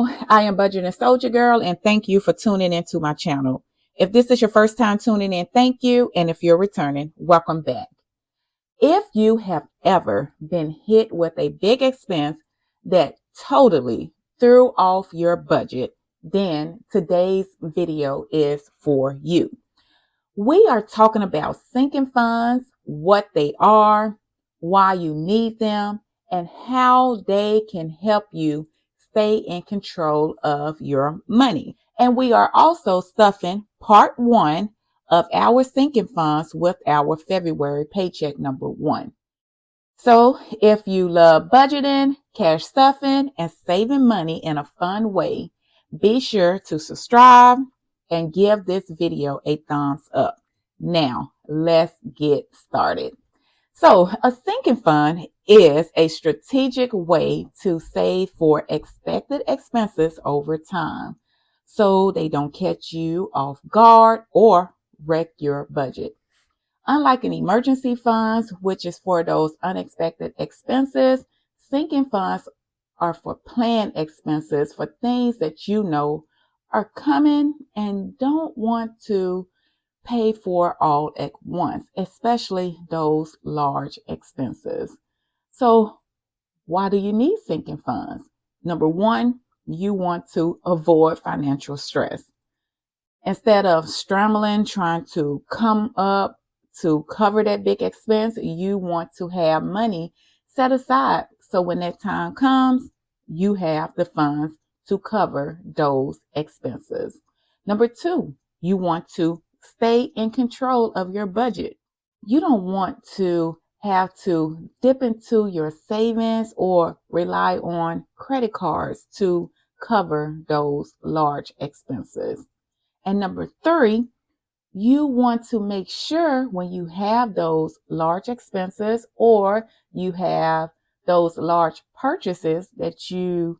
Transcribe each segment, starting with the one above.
all. I am Budgeting Soldier Girl, and thank you for tuning into my channel. If this is your first time tuning in, thank you. And if you're returning, welcome back. If you have ever been hit with a big expense that totally threw off your budget, then today's video is for you. We are talking about sinking funds, what they are, why you need them, and how they can help you stay in control of your money. And we are also stuffing part 1 of our sinking funds with our February paycheck number 1. So if you love budgeting, cash stuffing, and saving money in a fun way, be sure to subscribe and give this video a thumbs up. Now, let's get started. So a sinking fund is a strategic way to save for expected expenses over time, so they don't catch you off guard or wreck your budget. Unlike an emergency funds, which is for those unexpected expenses, sinking funds are for planned expenses, for things that you know are coming and don't want to pay for all at once, especially those large expenses. So why do you need sinking funds? Number one, you want to avoid financial stress. Instead of scrambling, trying to come up to cover that big expense, you want to have money set aside. So when that time comes, you have the funds to cover those expenses. Number two, you want to stay in control of your budget. You don't want to have to dip into your savings or rely on credit cards to cover those large expenses. And number three, you want to make sure when you have those large expenses or you have those large purchases that you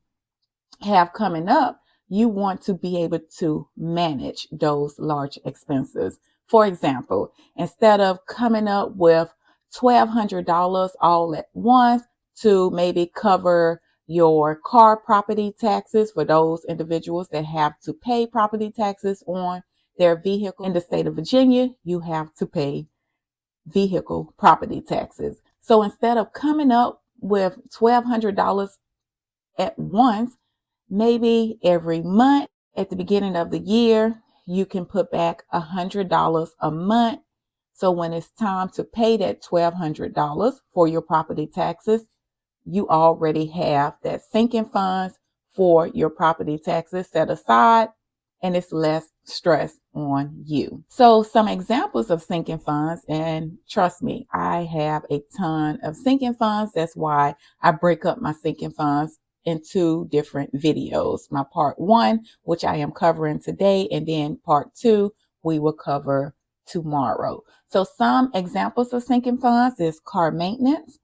have coming up, you want to be able to manage those large expenses. For example, instead of coming up with $1,200 all at once to maybe cover your car property taxes for those individuals that have to pay property taxes on their vehicle. In the state of Virginia, you have to pay vehicle property taxes. So instead of coming up with $1,200 at once, maybe every month at the beginning of the year, you can put back $100 a month. So when it's time to pay that $1,200 for your property taxes, you already have that sinking funds for your property taxes set aside, and it's less stress on you. So some examples of sinking funds, and trust me, I have a ton of sinking funds. That's why I break up my sinking funds into different videos. My part 1, which I am covering today, and then part 2, we will cover tomorrow. So some examples of sinking funds is car maintenance.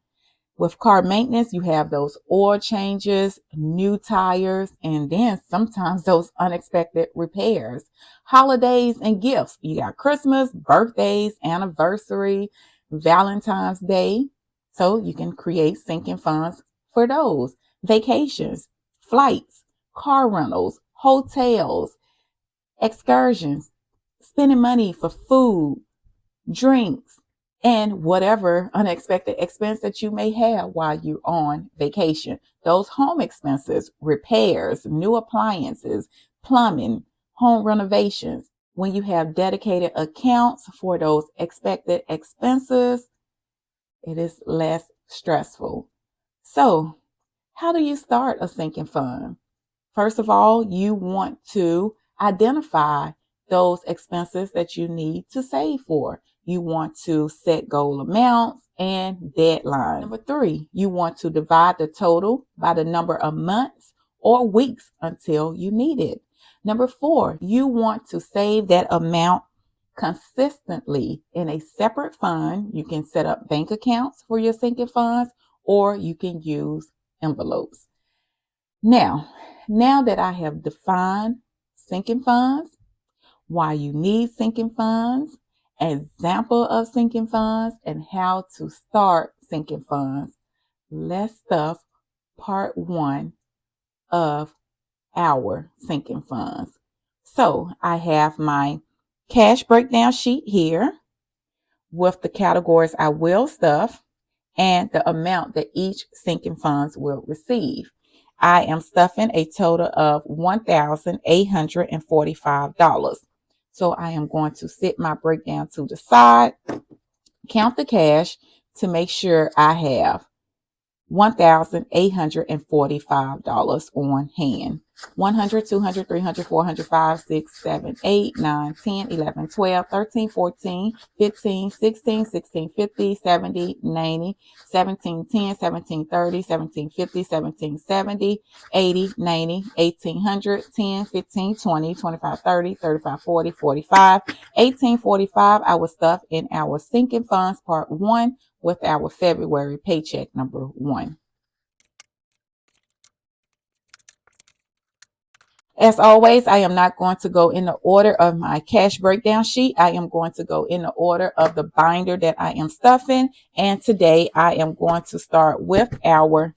With car maintenance, you have those oil changes, new tires, and then sometimes those unexpected repairs. Holidays and gifts. You got Christmas, birthdays, anniversary, Valentine's Day. So you can create sinking funds for those. Vacations, flights, car rentals, hotels, excursions, spending money for food, drinks, and whatever unexpected expense that you may have while you're on vacation. Those home expenses, repairs, new appliances, plumbing, home renovations. When you have dedicated accounts for those expected expenses, it is less stressful. So, how do you start a sinking fund? First of all, you want to identify those expenses that you need to save for. You want to set goal amounts and deadlines. Number 3, you want to divide the total by the number of months or weeks until you need it. Number 4, you want to save that amount consistently in a separate fund. You can set up bank accounts for your sinking funds, or you can use envelopes. Now that I have defined sinking funds, why you need sinking funds, example of sinking funds, and how to start sinking funds, let's stuff part 1 of our sinking funds. So I have my cash breakdown sheet here with the categories I will stuff and the amount that each sinking funds will receive. I am stuffing a total of $1,845. So I am going to set my breakdown to the side, count the cash to make sure I have $1,845 on hand. 100, 200, 300, 400, 5, 6, 7, 8, 9, 10, 11, 12, 13, 14, 15, 16, 16, 50, 70, 90, 17, 10, 17, 30, 17, 50, 17, 70, 80, 90, 1800, 10, 15, 20, 25, 30, 35, 40, 45, 1845. I was stuffed in our sinking funds part 1 with our February paycheck number 1. As always, I am not going to go in the order of my cash breakdown sheet. I am going to go in the order of the binder that I am stuffing. And today I am going to start with our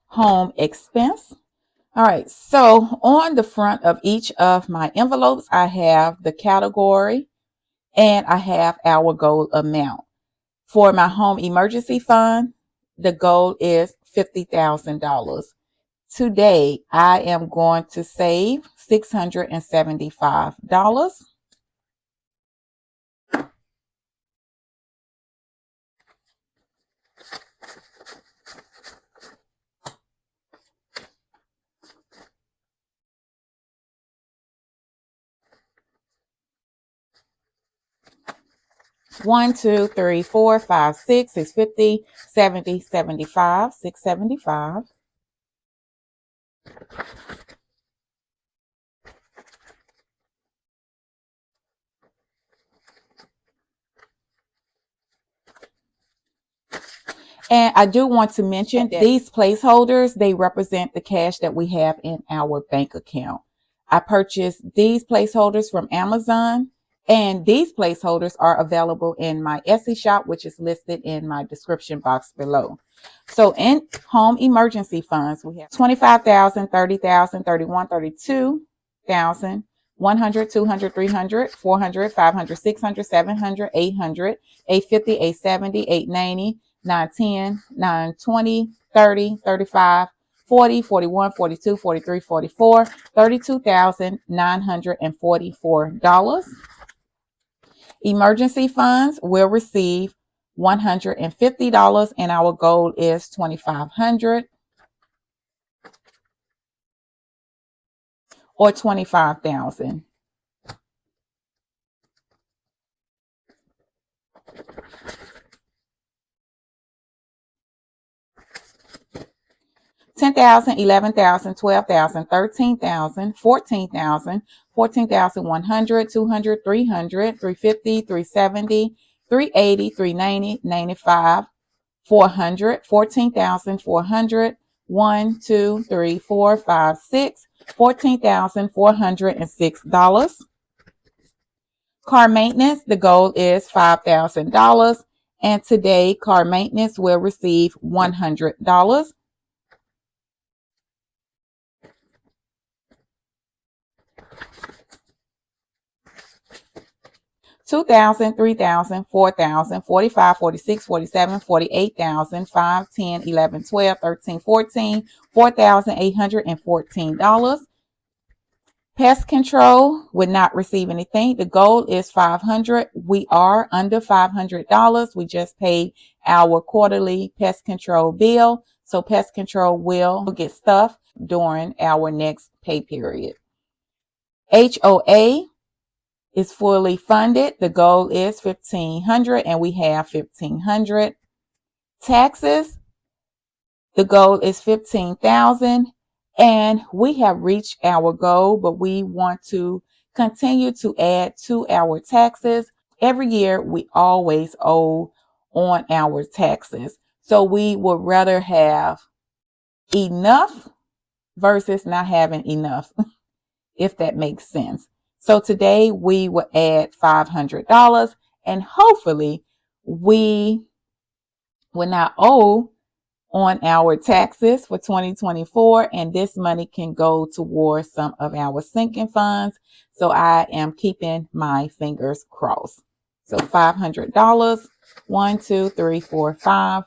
home expense. All right, so on the front of each of my envelopes, I have the category and I have our goal amount. For my home emergency fund, the goal is $50,000. Today, I am going to save $675. One, two, three, four, five, six is 50, 70, 75, 675. And I do want to mention that these placeholders, they represent the cash that we have in our bank account. I purchased these placeholders from Amazon, and these placeholders are available in my Etsy shop, which is listed in my description box below. So in home emergency funds, we have 25,000, 30,000, 31, 32,000, 100, 200, 300, 400, 500, 600, 700, 800, 850, 870, 890, 910, 920, 30, 35, 40, 41, 42, 43, 44, $32,944. Emergency funds will receive $150 and our goal is $2,500 or $25,000. $10,000, $11,000, $12,000, $13,000, $14,000, $14,100, $200, $300, $350, $370, $380, $390, $95, $400, $14,400, $1, $2, $3, $4, $5, $6, $14,406. Car maintenance, the goal is $5,000, and today car maintenance will receive $100. 2,000, 3,000, 4,000, 45, 46, 47, 48,000, 5, 10, 11, 12, 13, 14, $4,814. Pest control would not receive anything. The goal is $500. We are under $500. We just paid our quarterly pest control bill. So pest control will get stuff during our next pay period. HOA is fully funded. The goal is $1,500 and we have $1,500. Taxes, the goal is $15,000 and we have reached our goal, but we want to continue to add to our taxes. Every year we always owe on our taxes. So we would rather have enough versus not having enough, if that makes sense. So today we will add $500 and hopefully we will not owe on our taxes for 2024, and this money can go towards some of our sinking funds. So I am keeping my fingers crossed. So $500, 1, 2, 3, 4, 5.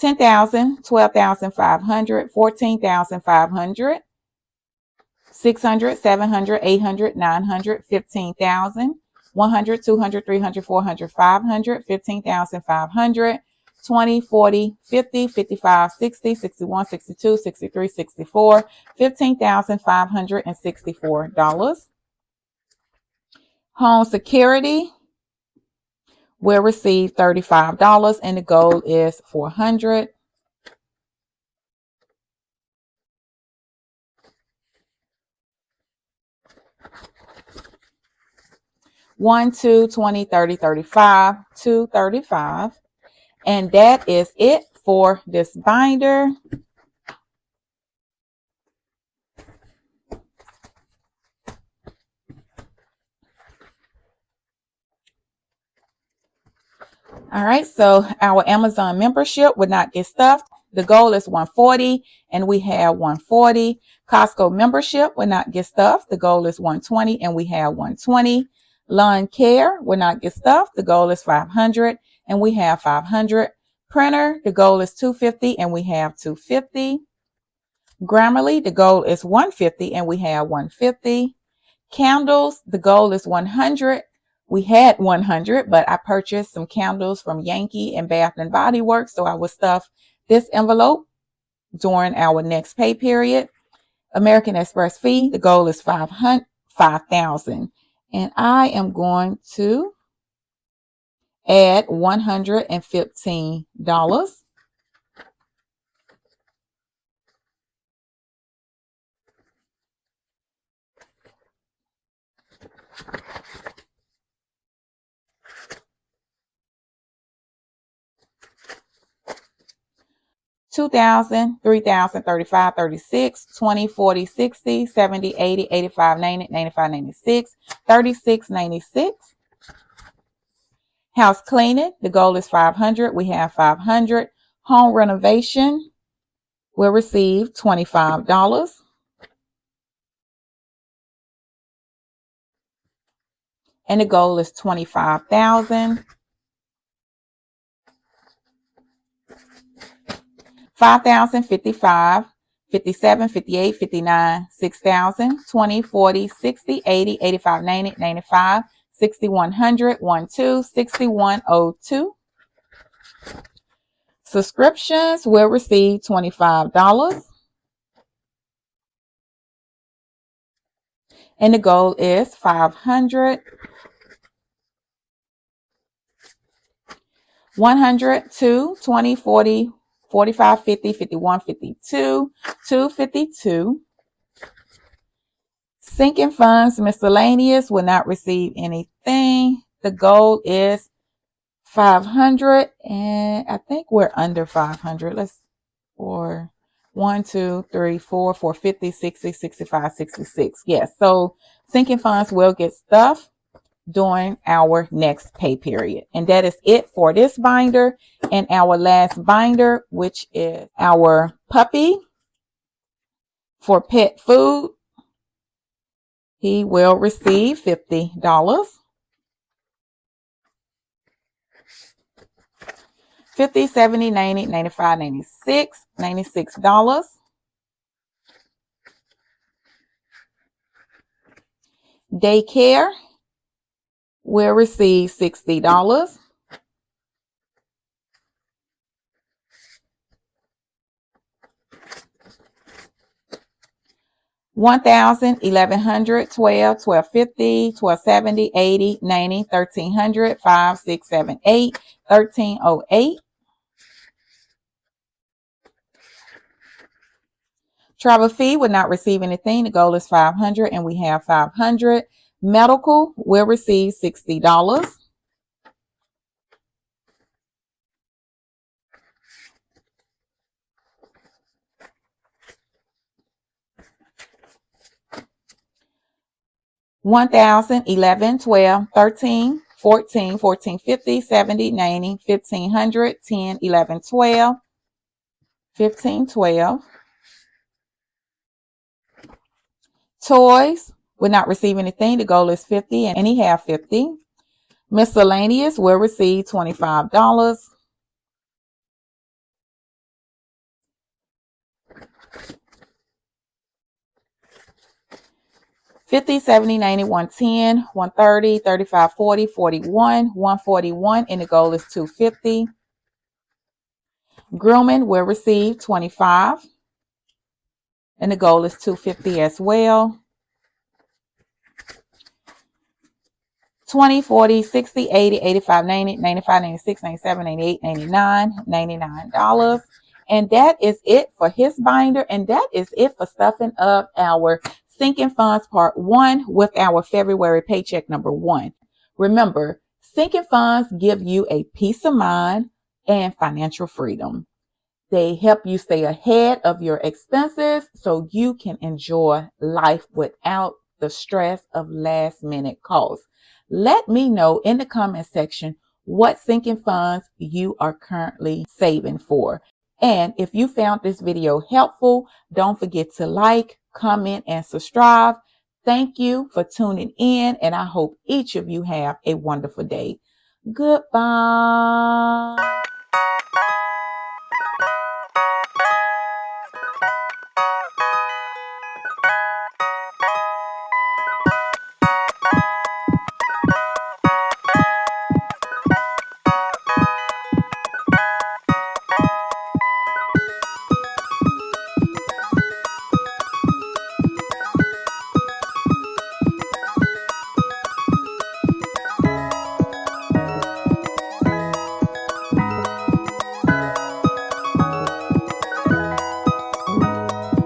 $10,000, $12,500, $14,500, $600, $700, $800, $900, $15,000, $100, $200, $300, $400, $500, $15,500, $20, $40, $50, $55, $60, $61, $62, $63, $64, $15,564. Home security will receive $35, and the goal is $400. 1, 2, 20, 30, 35, 2, 35. And that is it for this binder. All right, so our Amazon membership would not get stuffed. The goal is 140, and we have 140. Costco membership would not get stuffed. The goal is 120, and we have 120. Lawn care would not get stuffed. The goal is 500, and we have 500. Printer, the goal is 250, and we have 250. Grammarly, the goal is 150, and we have 150. Candles, the goal is 100. We had 100, but I purchased some candles from Yankee and Bath and Body Works, so I will stuff this envelope during our next pay period. American Express fee, the goal is 5,000, and I am going to add $115. $2,000, $3,000, $35, $36, $20, $40, $60, $70, $80, $85, $90, $95, $96, $36, $96. House cleaning, the goal is 500. We have 500. Home renovation will receive $25. And the goal is 25,000. 5,000, 55, 57, 58, 59, 6,000, 20, 40, 60, 80, 85, 90, 95, 6,100, 12, 6,102. Subscriptions will receive $25. And the goal is 500. 100, 2, 20, 40, 45, 50, 51, 52, 252. Sinking funds miscellaneous will not receive anything. The goal is 500, and I think we're under 500. Let's for 1, 2, 3, 4, 4, 50, 60, 65, 66. Yes, so sinking funds will get stuff during our next pay period. And that is it for this binder. And our last binder, which is our puppy for pet food, he will receive $50. 50, 70, 90, 95, 96, $96. Daycare will receive $60. $1,000, $1,100, $12, $1,250, $1,270, $80, $90, $1,300, $5, $6, $7, $8, $1,308. Travel fee would not receive anything. The goal is 500, and we have 500. Medical will receive $60. 1,000, 11, 12, 13, 14, 14, 50, 70, 90, 1,500, 10, 11, 12, 15, 12. Toys will not receive anything. The goal is 50 and he have 50. Miscellaneous will receive $25. 50, 70, 90, 110, 130, 35, 40, 41, 141, and the goal is 250. Grooming will receive 25, and the goal is 250 as well. 20, 40, 60, 80, 85, 90, 95, 96, 97, 98, 99, $99. And that is it for his binder. And that is it for stuffing up our sinking funds part 1 with our February paycheck number 1. Remember, sinking funds give you a peace of mind and financial freedom. They help you stay ahead of your expenses so you can enjoy life without the stress of last minute costs. Let me know in the comment section what sinking funds you are currently saving for. And if you found this video helpful, don't forget to like, comment, and subscribe. Thank you for tuning in, and I hope each of you have a wonderful day. Goodbye.